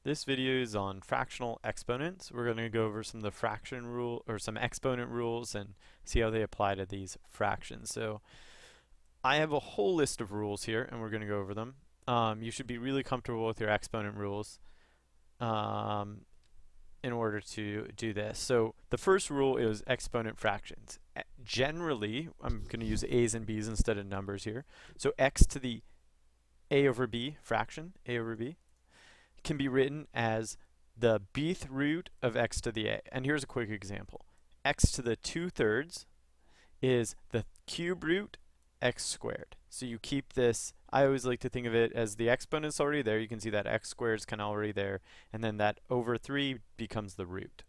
This video is on fractional exponents. We're going to go over some of the fraction rule or some exponent rules and see how they apply to these fractions. So I have a whole list of rules here and we're going to go over them. You should be really comfortable with your exponent rules in order to do this. So the first rule is exponent fractions. Generally, I'm going to use a's and b's instead of numbers here. So x to the a over b fraction, a over b, can be written as the bth root of x to the a. And here's a quick example. X to the 2/3 is the cube root x squared. So you keep this, I always like to think of it as the exponent's already there. You can see that x squared is kind of already there. And then that over 3 becomes the root.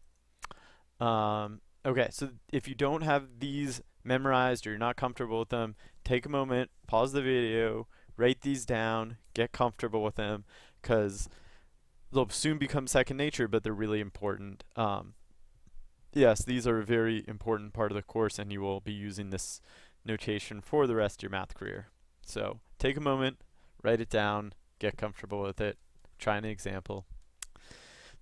Okay, so if you don't have these memorized or you're not comfortable with them, take a moment, pause the video, write these down, get comfortable with them, because they'll soon become second nature, but they're really important. Yes, these are a very important part of the course, and you will be using this notation for the rest of your math career. So take a moment, write it down, get comfortable with it, try an example.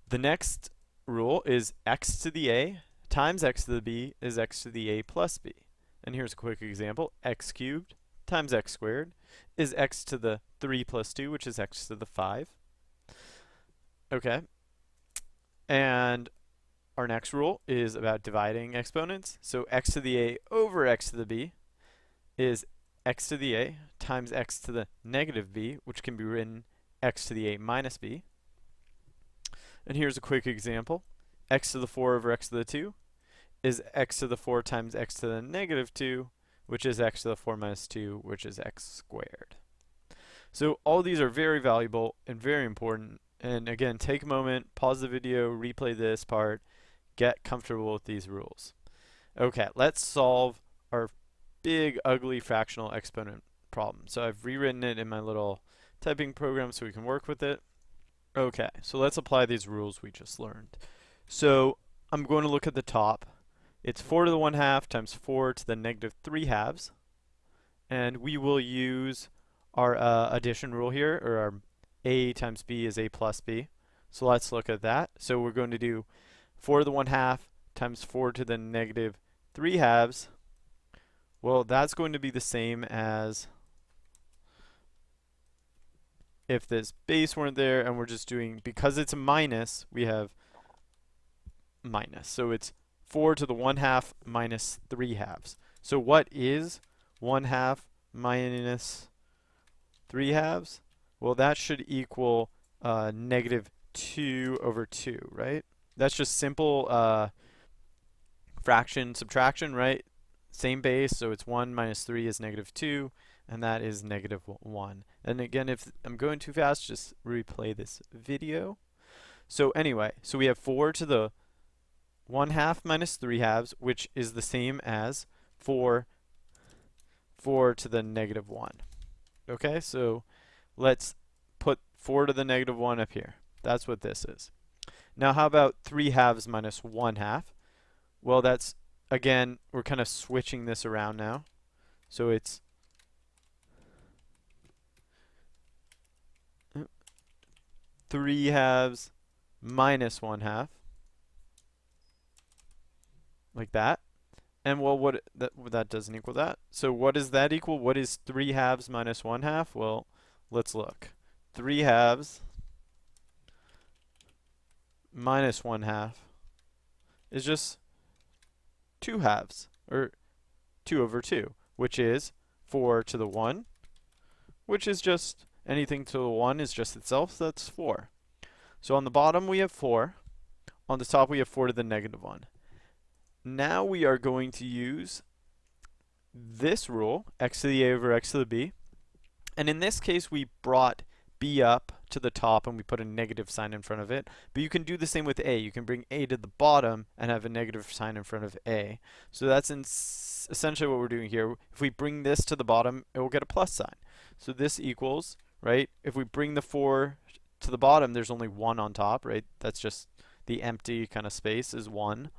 The next rule is x to the a times x to the b is x to the a plus b. And here's a quick example. X cubed times x squared is x to the 3 plus 2, which is x to the 5. Okay. And our next rule is about dividing exponents. So x to the a over x to the b is x to the a times x to the negative b, which can be written x to the a minus b. And here's a quick example. X to the 4 over x to the 2 is x to the 4 times x to the negative 2, which is x to the 4 minus 2, which is x squared. So all these are very valuable and very important. And again, take a moment, pause the video, replay this part, get comfortable with these rules. Okay, let's solve our big, ugly fractional exponent problem. So I've rewritten it in my little typing program so we can work with it. Okay, so let's apply these rules we just learned. So I'm going to look at the top. It's 4 to the 1/2 times 4 to the negative 3/2. And we will use our addition rule here, or our a times b is a plus b. So let's look at that. So we're going to do 4 to the 1/2 times 4 to the negative 3/2. Well, that's going to be the same as if this base weren't there and we're just doing, because it's a minus, we have minus. So it's 4 to the 1/2 minus 3/2. So what is 1/2 minus 3/2? Well, that should equal negative 2 over 2, right? That's just simple fraction subtraction, right? Same base, so it's 1 minus 3 is negative 2, and that is negative 1. And again, if I'm going too fast, just replay this video. So anyway, so we have 4 to the 1/2 minus 3/2, which is the same as 4 to the negative 1. Okay, so let's put 4 to the negative 1 up here. That's what this is. Now how about 3/2 minus 1/2? Well, that's, again, we're kind of switching this around now. So it's 3/2 minus 1/2. Like that. And well, that doesn't equal that. So what does that equal? What is 3/2 minus 1/2? Well, let's look. 3/2 minus 1/2 is just 2/2, or 2 over 2, which is 4 to the 1, which is just anything to the 1 is just itself, so that's 4. So on the bottom we have 4. On the top we have 4 to the negative 1. Now we are going to use this rule, x to the a over x to the b. And in this case, we brought b up to the top and we put a negative sign in front of it. But you can do the same with a. You can bring a to the bottom and have a negative sign in front of a. So that's essentially what we're doing here. If we bring this to the bottom, it will get a plus sign. So this equals, right? If we bring the 4 to the bottom, there's only 1 on top, right? That's just the empty kind of space is 1.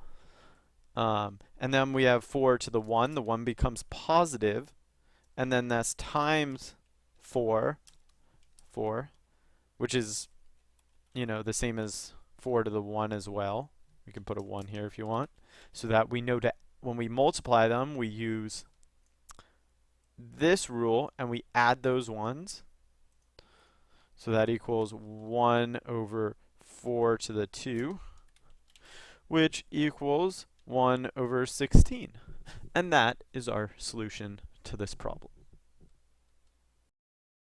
And then we have 4 to the 1. The 1 becomes positive. And then that's times 4, which is the same as 4 to the 1 as well. We can put a 1 here if you want. So that we know that when we multiply them, we use this rule and we add those ones. So that equals 1 over 4 to the 2, which equals 1 over 16. And that is our solution to this problem.